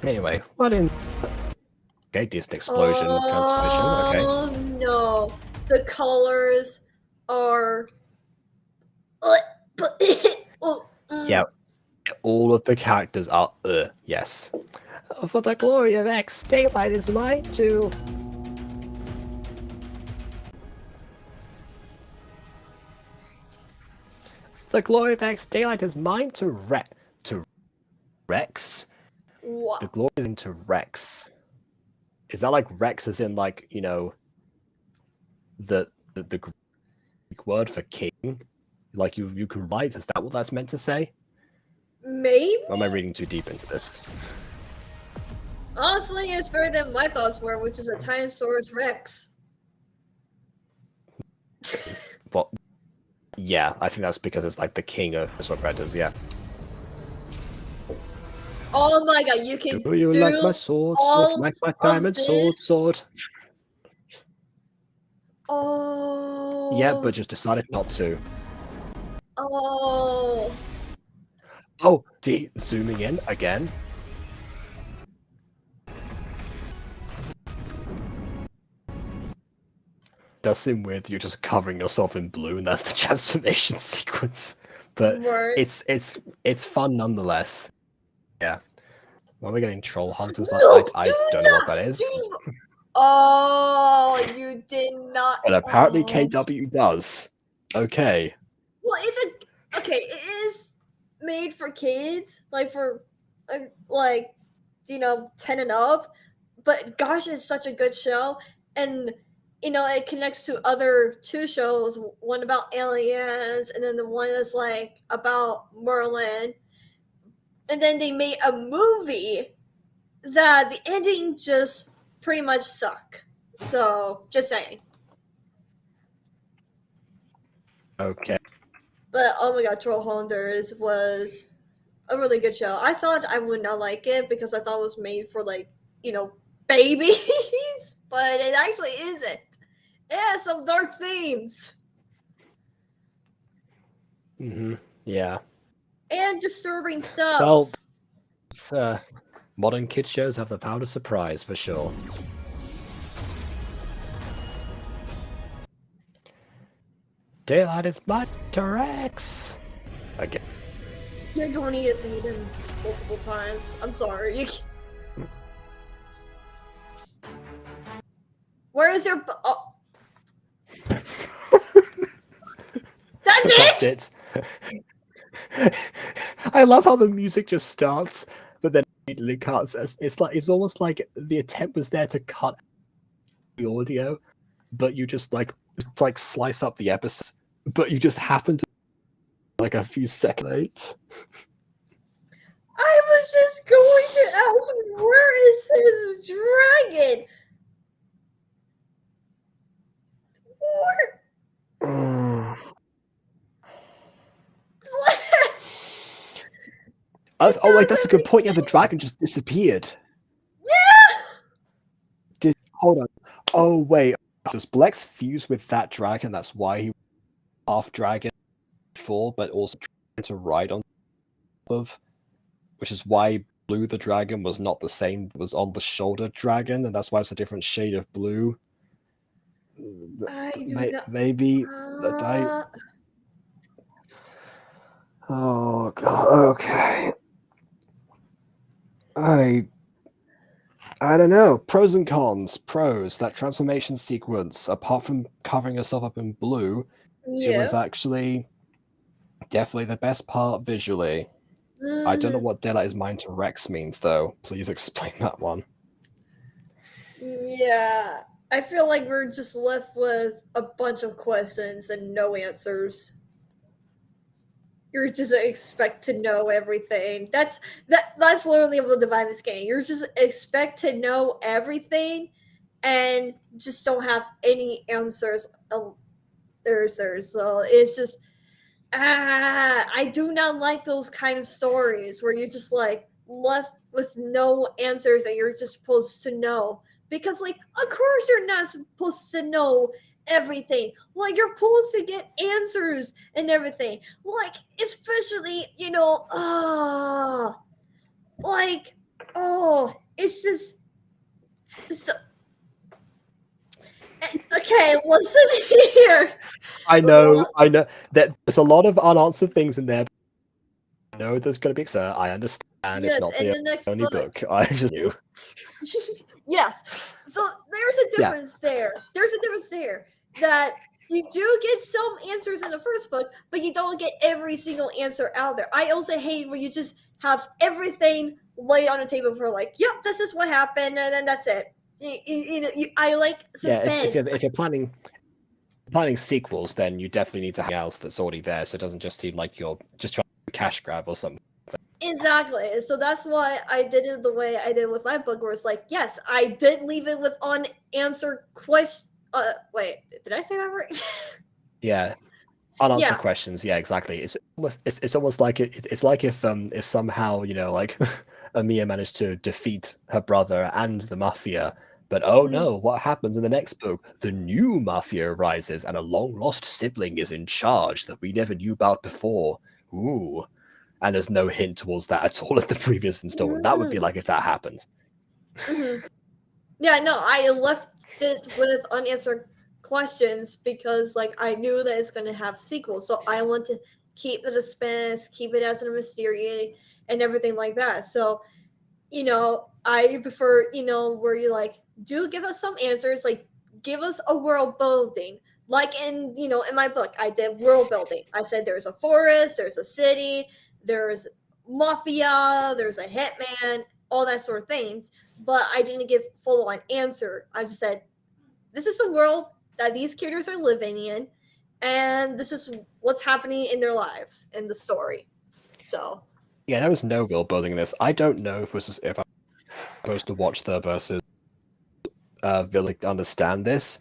Anyway, what in? Okay, decent explosion transformation. Okay. Oh no, the colors are. Yeah, all of the characters are. Yes. For the glory of X, daylight is mine too. The glory of X, daylight is mine to Rex. What? The glory is into Rex. Is that like Rex as in, like, you know, the Greek word for king? Like you can write, is that what that's meant to say? Maybe? Or am I reading too deep into this? Honestly, it's better than my thoughts were, which is a Tyrannosaurus Rex. Well, yeah, I think that's because it's like the king of sword predators, yeah. Oh my god, you can do you like my sword? Like my diamond sword? Oh. Yeah, but just decided not to. Oh. Oh, see, zooming in again. Does seem weird. You're just covering yourself in blue, and that's the transformation sequence. But it's fun nonetheless. Yeah. When we're getting troll hunters, No, I don't know what that is. Oh, you did not. But apparently KW does. Okay. Well, it is made for kids, like for like 10 and up. But gosh, it's such a good show, and it connects to other 2 shows. One about aliens, and then the one that's like about Merlin. And then they made a movie that the ending just pretty much suck. So, just saying. Okay. But oh my god, Troll Hunters was a really good show. I thought I would not like it because I thought it was made for babies, but it actually isn't. It has some dark themes. Yeah. And disturbing stuff. Well, modern kid shows have the power to surprise for sure. Daylight is my Rex. Again. You don't need to say them multiple times. I'm sorry. Where is your? Oh. That's it. I love how the music just starts, but then immediately cuts. It's almost like the attempt was there to cut the audio, but you just like slice up the episode, but you just happen to like a few seconds late. I was just going to ask, where is his dragon? Mm. It Oh, wait, that's a doesn't good make point. Yeah, the sense. dragon just disappeared. Yeah. Hold on. Oh, wait. Does Blex fuse with that dragon? That's why he was half dragon before, but also trying to ride on top of, which is why Blue the dragon was not the same that was on the shoulder dragon, and that's why it's a different shade of blue. I do not. Maybe that I. Uh, Oh god. Okay. I don't know. Pros and cons. Pros. That transformation sequence, apart from covering herself up in blue, it was yeah. actually definitely the best part visually. I don't know Mhm. what Daylight is Mine to Rex means, though. Please explain that one. Yeah. I feel like we're just left with a bunch of questions and no answers. You're just expect to know everything. That's literally what the vibe is getting. You're just expect to know everything and just don't have any answers. Answers. So it's just I do not like those kind of stories where you're just like left with no answers and you're just supposed to know. Because like of course you're not supposed to know everything. Like you're supposed to get answers and everything. Like especially, like it's just so okay, listen here. I know that there's a lot of unanswered things in there. I know there's going to be, sir. I understand it's Yes, not in the the next only book. book. I just knew. Yes. So there's a Yeah. difference there. There's a difference there that you do get some answers in the first book, but you don't get every single answer out there. I also hate when you just have everything laid on the table for like, yep, this is what happened, and then that's it. I like Yeah. suspense. If you're planning sequels, then you definitely need to have something else that's already there, so it doesn't just seem like you're just trying to cash grab or something. Exactly. So that's why I did it the way I did with my book, where it's like, yes, I did leave it with unanswered question. Wait, did I say that right? Yeah. Unanswered Yeah. questions. Yeah, exactly. It's almost like it's like if somehow like Amiya managed to defeat her brother and the mafia, but oh no, what happens in the next book? The new mafia arises, and a long lost sibling is in charge that we never knew about before. Ooh, and there's no hint towards that at all in the previous installment. That would be like if that happened. Mm-hmm. Yeah, no, I left it with unanswered questions because like I knew that it's gonna have sequels. So I want to keep the suspense, keep it as a mystery and everything like that. So, I prefer, where you like do give us some answers, like give us a world building. Like in my book, I did world building. I said there's a forest, there's a city, there's mafia, there's a hitman, all that sort of things, but I didn't give full on answer. I just said, this is the world that these characters are living in, and this is what's happening in their lives in the story. So Yeah, there was no world building in this. I don't know if I'm supposed to watch the versus villain to understand this,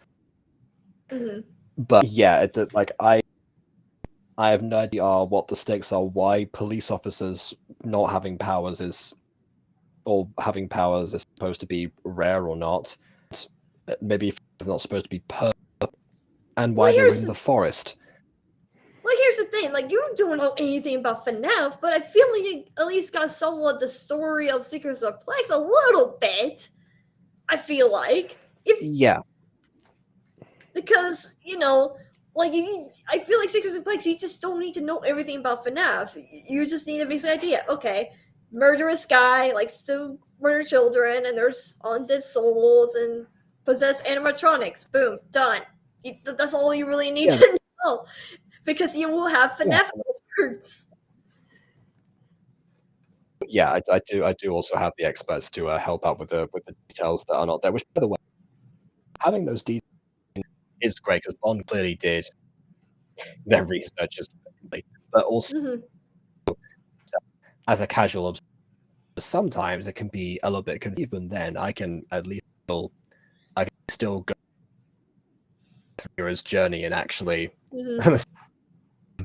mhm. but yeah, like I have no idea what the stakes are. Why police officers not having powers is, or having powers is supposed to be rare or not. Maybe they're not supposed to be and well why they were here's in the the forest. here's the thing. Like you don't know anything about FNAF, but I feel like you at least got somewhat the story of Secrets of Plex a little bit. I feel like if Yeah, because like I feel like Secrets of Plex, you just don't need to know everything about FNAF. You just need a basic idea. Okay, murderous guy likes to murder children, and there's undead souls and possessed animatronics. Boom, done. That's all you really need yeah, to know because you will have yeah, FNAF experts. yeah. I do also have the experts to help out with the details that are not there. Which, by the way, having those details is great because Bond clearly did their research as but also Mm-hmm. as a casual observer, sometimes it can be a little bit confusing. Even then, I can still go hero's journey and actually Mhm.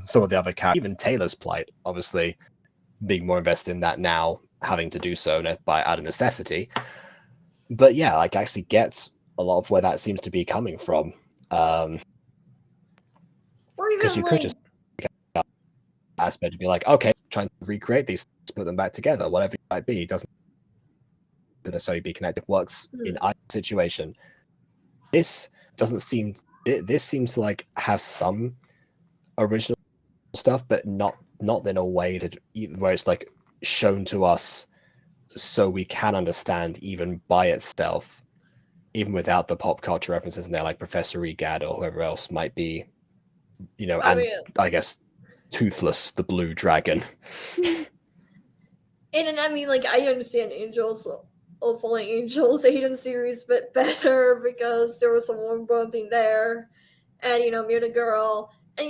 some of the other characters, even Taylor's plight, obviously being more invested in that now, having to do so by out of necessity. But yeah, like actually gets a lot of where that seems to be coming from. Or Because even you could just aspect to be like, okay, trying to recreate these, put them back together, whatever it might be. It doesn't necessarily be connected. It works in either situation. This doesn't seem. This seems to like have some original stuff, but not in a way that where it's like shown to us so we can understand even by itself, even without the pop culture references in there, like Professor Egad or whoever else might be, I guess Toothless, the blue dragon. And I mean, like, I understand Angels, All Fallen Angels, Aiden series a bit better because there was some warm bonding there. And, Muna Girl. And,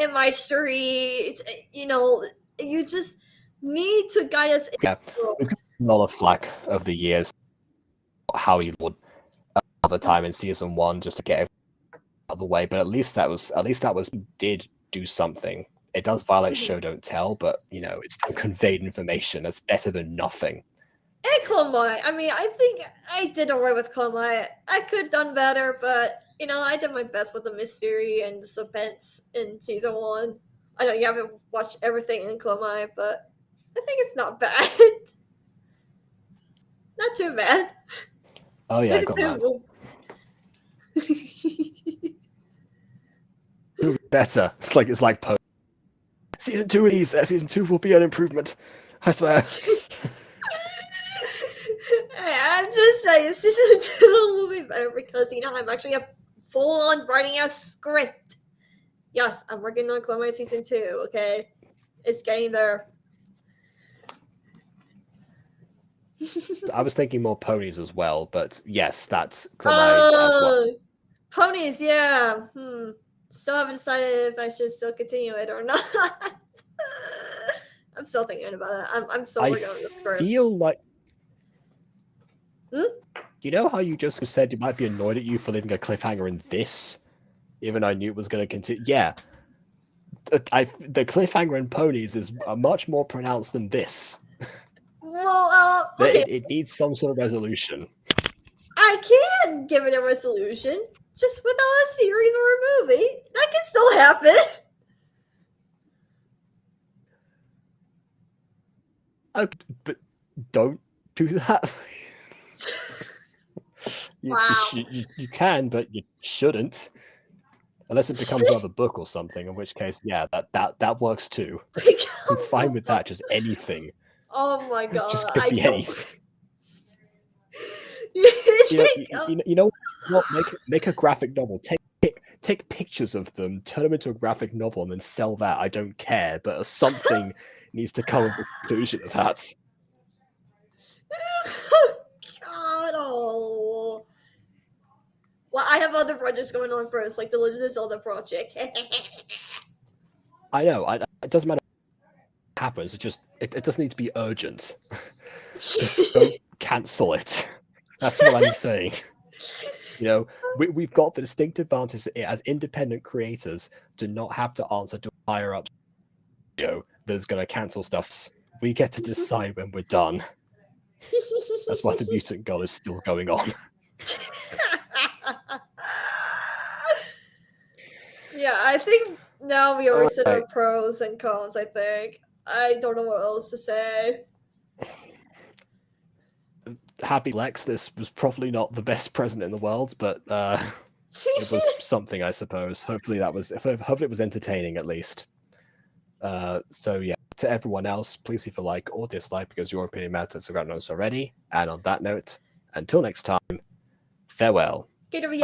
in my story, it's, you just need to guide us. Yeah, we've got a lot of flack over the years, how he would all the time in season 1 just to get it out of the way. But at least that was did do something. It does violate show don't tell, but it still conveyed information. That's better than nothing. And Clomite. I mean, I think I did alright with Clomite. I could have done better, but I did my best with the mystery and the suspense in season 1. I know you haven't watched everything in Clomite, but I think it's not bad. Not too bad. Oh yeah, I got that. Better. It's like season 2 of these. Season 2 will be an improvement. I swear. I'm just saying, season 2 will be better because I'm actually a full-on writing a script. Yes, I'm working on Clomite season 2. Okay, it's getting there. I was thinking more ponies as well, but yes, that's Clomite as well. Ponies, yeah. Still haven't decided if I should still continue it or not. I'm still thinking about it. I'm still working on this script. I feel like. You know how you just said you might be annoyed at you for leaving a cliffhanger in this, even though I knew it was going to continue? Yeah. The cliffhanger in Ponies is much more pronounced than this. Well, okay. It needs some sort of resolution. I can give it a resolution, just without a series or a movie. That can still happen. Okay, but don't do that. Wow. You can, but you shouldn't. Unless it becomes another book or something, in which case, yeah, that works too. I'm fine with that, just anything. Oh my god. Just give me anything. You know what? Make a graphic novel. Take pictures of them, turn them into a graphic novel, and then sell that. I don't care, but something needs to come to the conclusion of that. God, oh. Well, I have other projects going on first, like the Legend of Zelda project. I know. It doesn't matter what happens. It doesn't need to be urgent. Just don't cancel it. That's what I'm saying. We've got the distinct advantage as independent creators to not have to answer to a higher up that's going to cancel stuff. We get to decide when we're done. That's why the Mutant Girl is still going on. Yeah, I think now we already said our pros and cons, I think. I don't know what else to say. Happy Blex, this was probably not the best present in the world, but it was something, I suppose. Hopefully it was entertaining at least. So yeah, to everyone else, please leave a like or dislike because your opinion matters, so grab notes already. And on that note, until next time, farewell. KWI.